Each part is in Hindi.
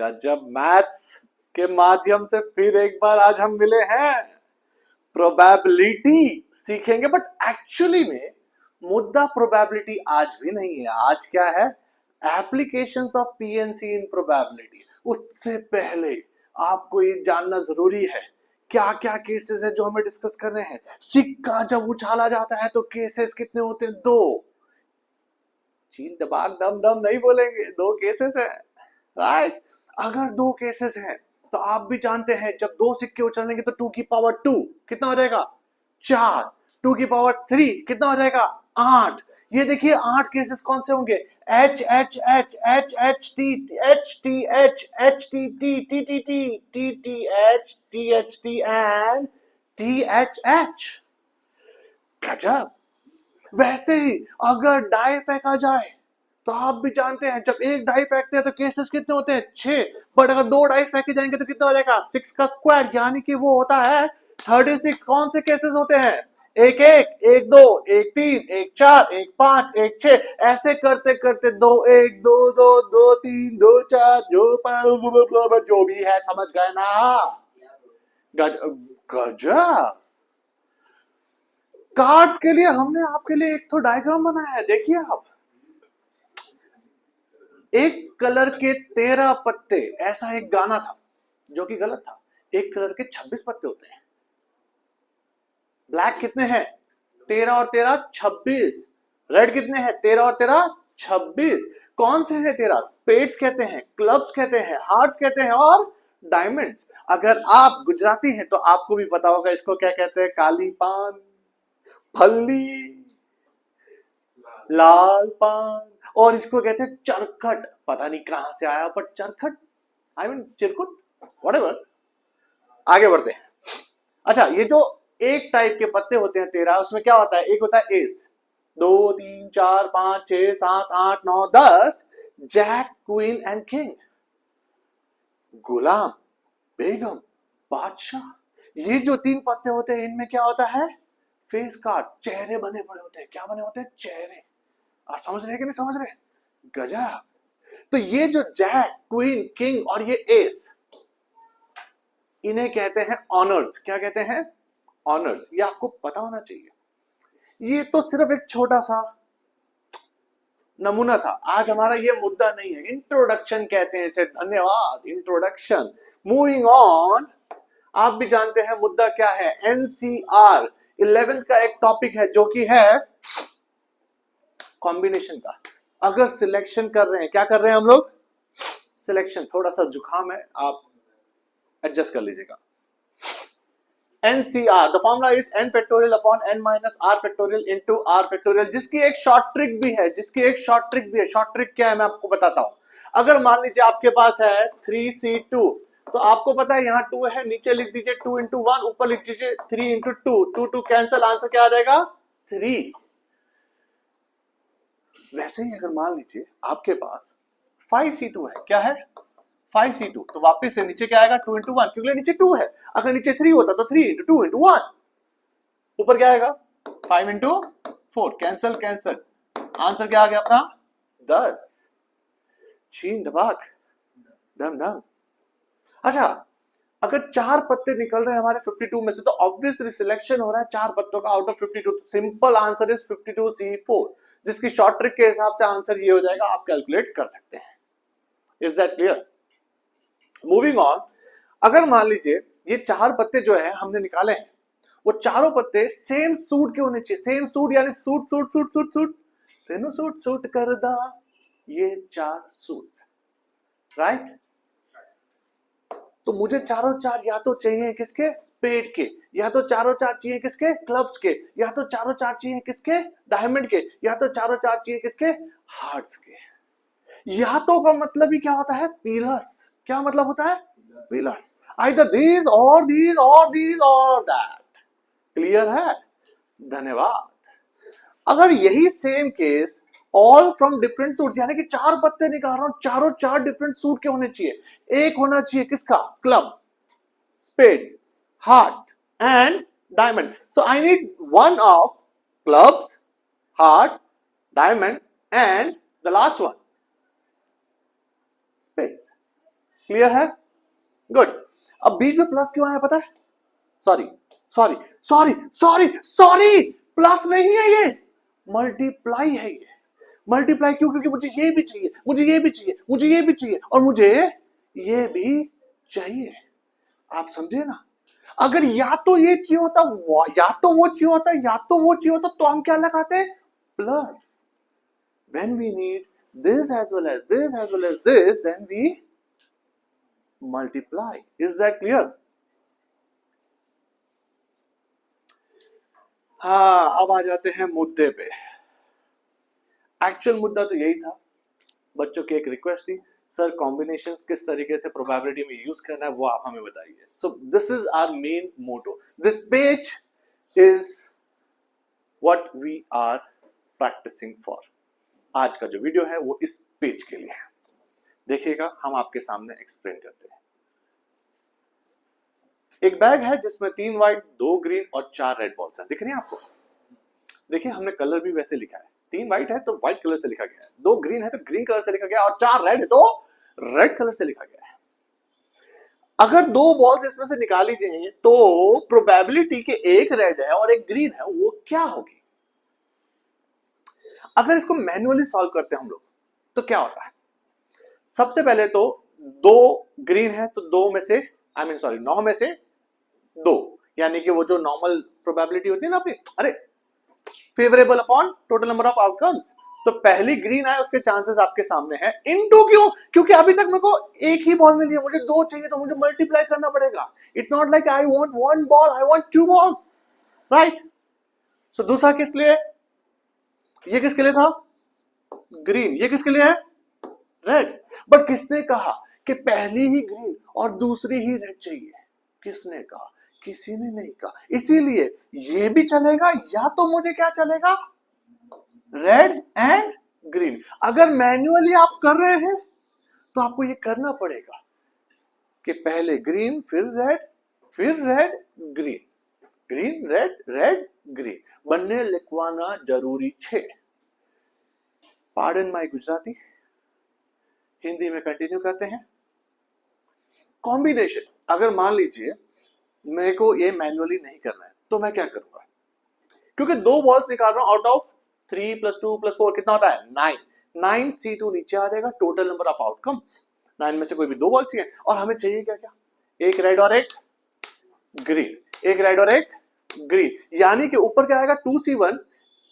गजब मैथ्स के माध्यम से फिर एक बार आज हम मिले हैं। प्रोबेबिलिटी सीखेंगे, बट एक्चुअली में मुद्दा प्रोबेबिलिटी आज भी नहीं है। आज क्या है? Applications of PNC in probability. उससे पहले आपको ये जानना जरूरी है क्या क्या केसेस है जो हमें डिस्कस कर रहे हैं। सिक्का जब उछाला जाता है तो केसेस कितने होते हैं? दो। चीन दबाग दम दम नहीं बोलेंगे, दो केसेस है, राइट? अगर दो केसेस हैं तो आप भी जानते हैं जब दो सिक्के उछलेंगे तो 2 की पावर 2 कितना हो जाएगा? 4। 2 की पावर 3 कितना हो जाएगा? 8। ये देखिए 8 केसेस कौन से होंगे? H H H H H T H T H T T T T T T T H T and T H H. गजब। वैसे ही अगर डाई फेंका जाए तो आप भी जानते हैं जब एक डाई फेंकते हैं तो केसेस कितने होते हैं? 6। बट अगर दो डाई फेंके जाएंगे तो कितना हो जाएगा? 6 का स्क्वायर, यानी कि वो होता है 36। कौन से केसेस होते हैं? 1 1 1 2 1 3 1 4 1 5 1 6, ऐसे करते करते 2 1 2 2 2 3 2 4 जो भी है, समझ गए ना? गजब। कार्ड्स के लिए हमने आपके लिए एक तो डायग्राम बनाया है, देखिए आप। एक कलर के 13 पत्ते, ऐसा एक गाना था जो कि गलत था। एक कलर के 26 पत्ते होते हैं। ब्लैक कितने हैं? 13 और 13 26। रेड कितने हैं? 13 और 13 26। कौन से हैं 13? स्पेड्स कहते हैं, क्लब्स कहते हैं, हार्ट्स कहते हैं और डायमंड्स। अगर आप गुजराती हैं तो आपको भी पता होगा इसको क्या कहते हैं? काली पान, फल्ली, लाल पान, और इसको कहते हैं चरखट। पता नहीं कहां से आया, पर चरखट, आई मीन चिरकुट, व्हाटएवर। आगे बढ़ते हैं। अच्छा, ये जो एक टाइप के पत्ते होते हैं 13, उसमें क्या होता है? एक होता है ace, 2 3 4 5 6 7 8 9 10, jack, queen and king, गुलाम, बेगम, बादशाह। ये जो 3 पत्ते होते हैं इनमें क्या होता है? फेस कार्ड, चेहरे बने पड़े होते हैं। क्या बने होते हैं? चेहरे। आप समझ रहे हैं कि नहीं समझ रहे? गजब। तो ये जो जैक, क्वीन, किंग और ये एस, इन्हें कहते हैं ऑनर्स। क्या कहते हैं? ऑनर्स। ये आपको पता होना चाहिए। ये तो सिर्फ एक छोटा सा नमूना था। आज हमारा ये मुद्दा नहीं है, इंट्रोडक्शन कहते हैं इसे। धन्यवाद, इंट्रोडक्शन। Moving on. आप भी जानते हैं मुद्दा क्या है? एनसीआर 11th का एक टॉपिक है जो कि है कॉम्बिनेशन का। अगर सिलेक्शन कर रहे हैं, क्या कर रहे हैं हम लोग? सिलेक्शन। थोड़ा सा जुकाम है, आप एडजस्ट कर लीजिएगा। NCR, the formula is n factorial upon n minus r factorial into r factorial, जिसकी एक शॉर्ट ट्रिक भी है, शॉर्ट ट्रिक क्या है मैं आपको बताता हूं। अगर मान लीजिए आपके पास है 3C2, तो आपको पता है यहाँ 2 है, नीचे लिख दीजिए 2 into 1, ऊपर लिख दीजिए 3 into 2, 2 2 कैंसिल, आंसर क्या आ जाएगा? 3। वैसे ही अगर मान लीजिए आपके पास 5C2 है, क्या है? 5C2, तो वापस से नीचे क्या आएगा? 2 into 1, क्योंकि नीचे 2 है। अगर नीचे 3 होता तो 3 into 2 into 1, ऊपर क्या आएगा? 5 into 4, कैंसल कैंसल, आंसर क्या आ गया अपना? 10। चीन दबाक दम दम। अच्छा, अगर 4 पत्ते निकल रहे हैं हमारे 52 में से, तो ऑब्वियसली सिलेक्शन हो रहा है 4 पत्तों का out of 52। Simple answer is 52C4, जिसकी शॉर्ट ट्रिक के हिसाब से आंसर ये हो जाएगा। आप कैलकुलेट कर सकते हैं। Is that clear? Moving on. अगर मान लीजिए ये 4 पत्ते जो है हमने निकाले हैं, वो चारों पत्ते सेम सूट के होने चाहिए। सेम सूट यानी suit suit suit suit suit, तेनू सूट सूट करदा, ये 4 सूट, राइट? तो मुझे चारों 4 या तो चाहिए किसके? स्पेड के, या तो चारों 4 चाहिए किसके? क्लब्स के, या तो चारों 4 चाहिए किसके? डायमंड के, या तो चारों 4 चाहिए किसके? हार्ट्स के। या तो का मतलब ही क्या होता है? प्लस। क्या मतलब होता है? Plus. Either these or these or these or that। Clear है? धन्यवाद। अगर यही same case all from different suit, यानी कि 4 पत्ते निकाल रहा हूं, चारों 4 डिफरेंट सूट के होने चाहिए। एक होना चाहिए किसका? Club, spade, heart and diamond. So I need one of clubs, heart, diamond and the last one, spades. Clear है? गुड। अब बीच में प्लस क्यों आया पता है? Sorry sorry sorry sorry sorry, plus नहीं है ये, मल्टीप्लाई है ये। मल्टीप्लाई क्यों? क्योंकि मुझे ये भी चाहिए, मुझे ये भी चाहिए, मुझे ये भी चाहिए, और मुझे ये भी चाहिए। आप समझे ना? अगर या तो ये चाहिए होता, या तो वो चाहिए होता, या तो वो चाहिए होता, तो हम क्या लगाते? Plus. When we need this as well as this as well as this, then we multiply. Is that clear? हाँ, अब आ जाते हैं मुद्दे पे। एक्चुअल मुद्दा तो यही था, बच्चों की एक रिक्वेस्ट थी, सर कॉम्बिनेशन किस तरीके से प्रोबेबिलिटी में यूज करना है वो आप हमें बताइए। So this is our main motto, this page is what we are practicing for. आज का जो वीडियो है वो इस पेज के लिए है। देखिएगा, हम आपके सामने एक्सप्लेन करते हैं। एक बैग है जिसमें 3 व्हाइट, 2 ग्रीन और 4 रेड बॉल्स हैं। दिख रही हैं आपको? देखिए, हमने कलर भी वैसे लिखा है। 3 व्हाइट है तो व्हाइट कलर से लिखा गया है, 2 ग्रीन है तो ग्रीन कलर से लिखा गया है, और 4 रेड है तो रेड कलर से लिखा गया है। अगर 2 बॉल्स इसमें से निकाली जाएंगी तो प्रोबेबिलिटी के एक रेड है और एक ग्रीन है, वो क्या होगी? अगर इसको मैन्युअली सॉल्व करते हैं हम लोग तो क्या होता है? सबसे पहले तो 2 ग्रीन है तो 2 में से 9 में से 2, यानी कि वो जो नॉर्मल प्रोबेबिलिटी होती है ना अपनी, अरे favourable upon total number of outcomes, तो पहली ग्रीन आए उसके चांसेस आपके सामने हैं। इनटू क्यों? क्योंकि अभी तक मेरे को एक ही बॉल मिली है, मुझे 2 चाहिए तो मुझे मल्टीप्लाई करना पड़ेगा। It's not like I want 1 ball, I want 2 balls, right? So दूसरा किसके लिए? ये किसके लिए था? ग्रीन। ये किसके लिए है? रेड। बट किसने कहा कि पहली ही ग्रीन और दूसरी ही रेड चाहिए? किसने कहा? किसी ने नहीं कहा। इसीलिए ये भी चलेगा, या तो मुझे क्या चलेगा? Red and green. अगर मैन्युअली आप कर रहे हैं तो आपको ये करना पड़ेगा कि पहले ग्रीन, फिर रेड, फिर red green, green red, red green, बनने लिखवाना जरूरी है। पार्डन माय गुजराती, हिंदी में कंटिन्यू करते हैं। कॉम्बिनेशन, अगर मान लीजिए मेरे को ये मैन्युअली नहीं करना है तो मैं क्या करूंगा? क्योंकि 2 बॉल्स निकाल रहा हूं आउट ऑफ 3 + 2 + 4 कितना होता है? 9। 9 C2 नीचे आ जाएगा, टोटल नंबर ऑफ आउटकम्स। 9 में से कोई भी 2 बॉल चाहिए, और हमें चाहिए क्या क्या? एक रेड और एक ग्रीन, एक रेड और एक ग्रीन, यानी कि ऊपर क्या आएगा? 2C1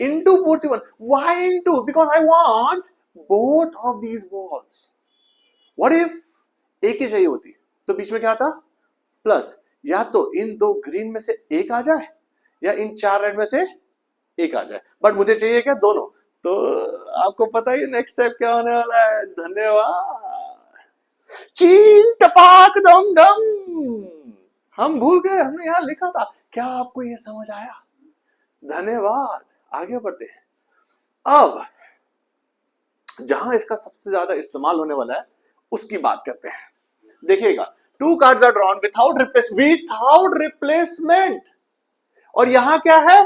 into 4C1। Why into? Because I want both of these balls. What if एक ही चाहिए होती तो बीच में क्या आता? प्लस। या तो इन 2 ग्रीन में से एक आ जाए, या इन 4 रेड में से एक आ जाए, बट मुझे चाहिए क्या? दोनों। तो आपको पता ही नेक्स्ट स्टेप क्या होने वाला है। धन्यवाद। चीन टपाक दम दम, हम भूल गए, हमने यहां लिखा था। क्या आपको ये समझ आया? धन्यवाद। आगे बढ़ते हैं। अब जहां इसका सबसे ज्यादा इस्तेमाल होने वाला है उसकी बात करते हैं। देखिएगा, 2 cards are drawn without replacement, और यहां क्या है?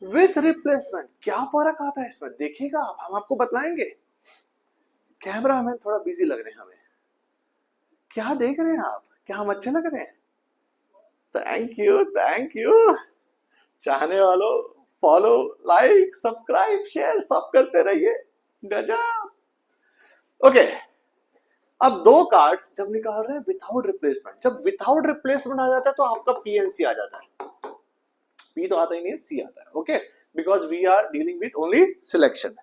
With replacement. क्या फर्क आता है इसमें? देखिएगा, हम आपको बतलाएंगे। कैमरा मैन थोड़ा बिजी लग रहे हैं हमें। क्या देख रहे हैं आप? क्या हम अच्छे लग रहे हैं? Thank you, thank you. चाहने वालों फॉलो, लाइक, सब्सक्राइब, शेयर सब करते रहिए। गजब। ओके, अब 2 कार्ड्स जब निकाल रहे हैं विथआउट रिप्लेसमेंट, जब विथआउट रिप्लेसमेंट आ जाता है तो आपका पीएनसी आ जाता है। पी तो आता ही नहीं है, सी आता है। Okay, because we are dealing with only selection.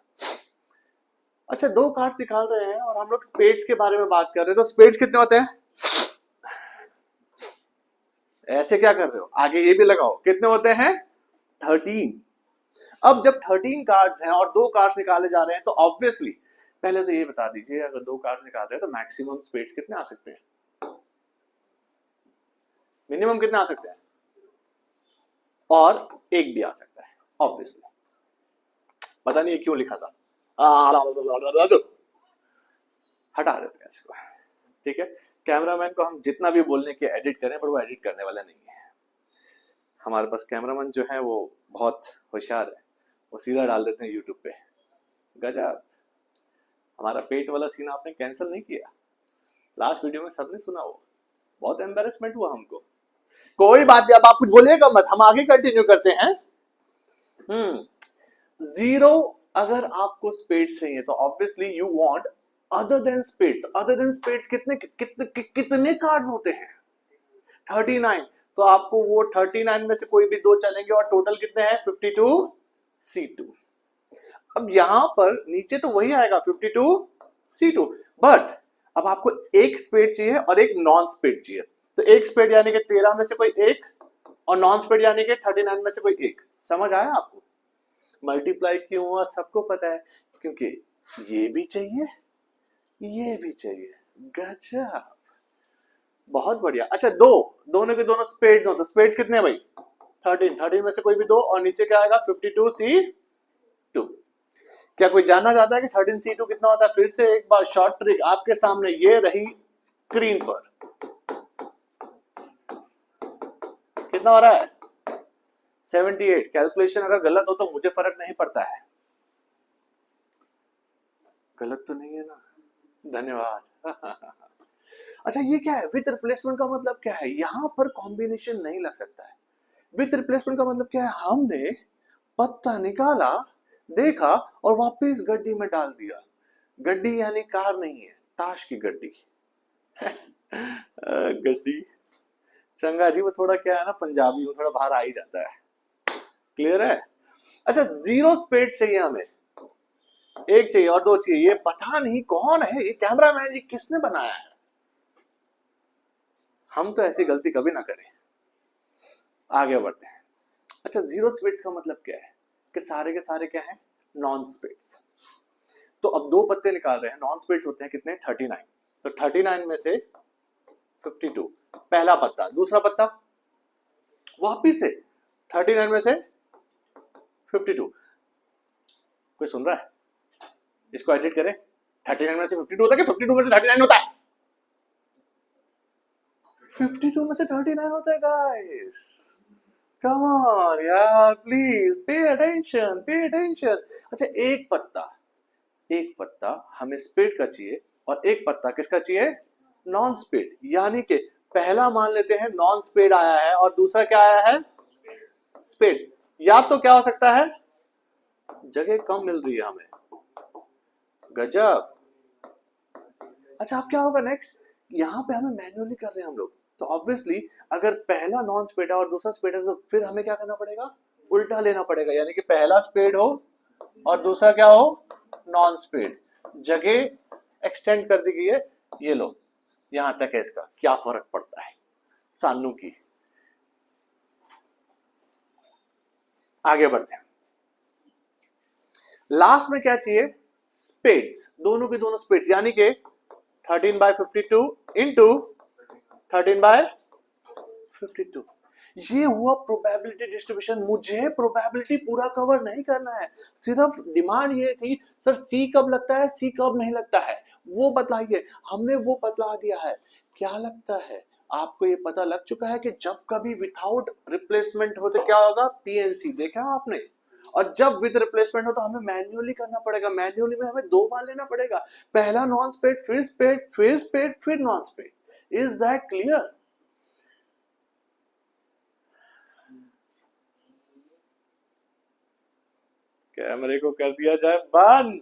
अच्छा, 2 कार्ड्स निकाल रहे हैं और हम लोग स्पेड्स के बारे में बात कर रहे हैं, तो स्पेड्स कितने होते हैं? ऐसे क्या कर रहे हो? आगे ये भी लगाओ, कितने होते हैं? 13। अब जब 13 कार्ड्स हैं और 2 कार्ड्स निकाले जा रहे हैं तो ऑब्वियसली पहले तो ये बता दीजिए, अगर 2 कार्ड्स निकाल रहे हैं तो मैक्सिमम स्पेड्स कितने आ सकते हैं? मिनिमम कितने आ सकते हैं? और एक भी आ सकता है ऑब्वियसली। पता नहीं क्यों लिखा था, हटा देते हैं इसको। ठीक है, कैमरामैन को हम जितना भी बोलने के एडिट करें, पर वो एडिट करने वाला नहीं है। हमारे पास कैमरामैन जो है वो बहुत होशियार है, वो सीधा डाल देते हैं यूट्यूब पे। गजब। हमारा पेट वाला सीन आपने कैंसिल नहीं किया, लास्ट वीडियो में सबने सुना वो, बहुत एम्बेरसमेंट हुआ हमको। कोई बात नहीं, अब आप कुछ बोलिएगा मत, हम आगे कंटिन्यू करते हैं। जीरो, अगर आपको स्पेड्स चाहिए तो obviously you want other than spades. Other than spades कितने कार्ड्स होते हैं? 39। तो आपको वो 39 में से कोई भी दो चलेंगे और टोटल कितने हैं? 52 C2। अब यहां पर नीचे तो वही आएगा 52 C2, बट अब आपको एक स्पेड चाहिए और एक नॉन स्पेड चाहिए। तो एक स्पेड यानी कि 13 में से कोई एक, और नॉन स्पेड यानी कि 39 में से कोई एक। समझ आया आपको? मल्टीप्लाई क्यों हुआ सबको पता है, क्योंकि ये भी चाहिए ये भी चाहिए। गजब, बहुत बढ़िया। अच्छा, दोनों के दोनों स्पेड्स हो, तो स्पेड्स कितने हैं भाई? 13 में से कोई भी दो, और नीचे क्या आएगा? 52 C2। क्या कोई जानना चाहता है कि 13 C2 कितना होता है? फिर से एक बार शॉर्ट ट्रिक आपके सामने ये रही स्क्रीन पर। कितना हो रहा है? 78। कैलकुलेशन अगर गलत हो तो मुझे फर्क नहीं पड़ता है। गलत तो नहीं है ना? धन्यवाद। अच्छा, ये क्या है? विथ रिप्लेसमेंट का मतलब क्या है? यहां पर कॉम्बिनेशन नहीं लग सकता है। विथ रिप्लेसमेंट का मतलब क्या है? हमने पत्ता निकाला, देखा और वापस गड्डी में डाल दिया। गड्डी यानी कार नहीं है, ताश की गड्डी। गड्डी चंगा जी, वो थोड़ा क्या है ना, पंजाबी वो थोड़ा बाहर आ ही जाता है। क्लियर है? अच्छा, जीरो स्पेड चाहिए हमें, एक चाहिए और दो चाहिए। ये पता नहीं कौन है ये कैमरामैन, ये किसने बनाया है? हम तो ऐसी गलती कभी ना करें। आगे बढ़ते हैं। अच्छा, जीरो स्पेड्स का मतलब क्या है? कि सारे के सारे क्या है? Non spades. तो अब दो पत्ते निकाल रहे हैं, नॉन स्पेड्स होते हैं कितने? 39। तो 39 में से 52 पहला पत्ता, दूसरा पत्ता वापिस से 39 में से 52। कोई सुन रहा है? इसको एडिट करें। 39 में से 52 होता है कि 52 में से 39 होता है? 52 में से 39 होता है गाइस। कम ऑन यार, please pay attention, pay attention. अच्छा, एक पत्ता हमें स्पेड का चाहिए और एक पत्ता किसका चाहिए? Non spade. यानी कि पहला मान लेते हैं नॉन स्पेड आया है और दूसरा क्या आया है? स्पेड। या तो क्या हो सकता है? जगह कम मिल रही है हमें। गजब। अच्छा, अब क्या होगा नेक्स्ट? यहां पे हमें मैन्युअली कर रहे हैं हम लोग, तो ऑब्वियसली अगर पहला नॉन स्पेड है और दूसरा स्पेड है तो फिर हमें क्या करना पड़ेगा? उल्टा लेना पड़ेगा। यानी कि पहला स्पेड हो और दूसरा क्या हो? Non spade. जगह एक्सटेंड कर दी गई है, ये लो, यहां तक है। इसका क्या फर्क पड़ता है सानू की? आगे बढ़ते हैं। लास्ट में क्या चाहिए? स्पेड्स, दोनों के दोनों स्पेड्स, यानी कि 13/52 इंटू 13/52। ये हुआ प्रोबेबिलिटी डिस्ट्रीब्यूशन। मुझे प्रोबेबिलिटी पूरा कवर नहीं करना है, सिर्फ डिमांड ये थी सर सी कब लगता है, सी कब नहीं लगता है, वो बताइए। हमने वो बतला दिया है। क्या लगता है आपको? ये पता लग चुका है कि जब कभी विदाउट रिप्लेसमेंट हो तो क्या होगा? पीएनसी देखा आपने। और जब विद रिप्लेसमेंट हो तो हमें मैन्युअली करना पड़ेगा। मैन्युअली में हमें दो बार लेना पड़ेगा, पहला नॉन स्पेड, फिर स्पेड, फिर स्पेड, फिर non spade. Is that clear? कैमरे को कर दिया जाए बंद।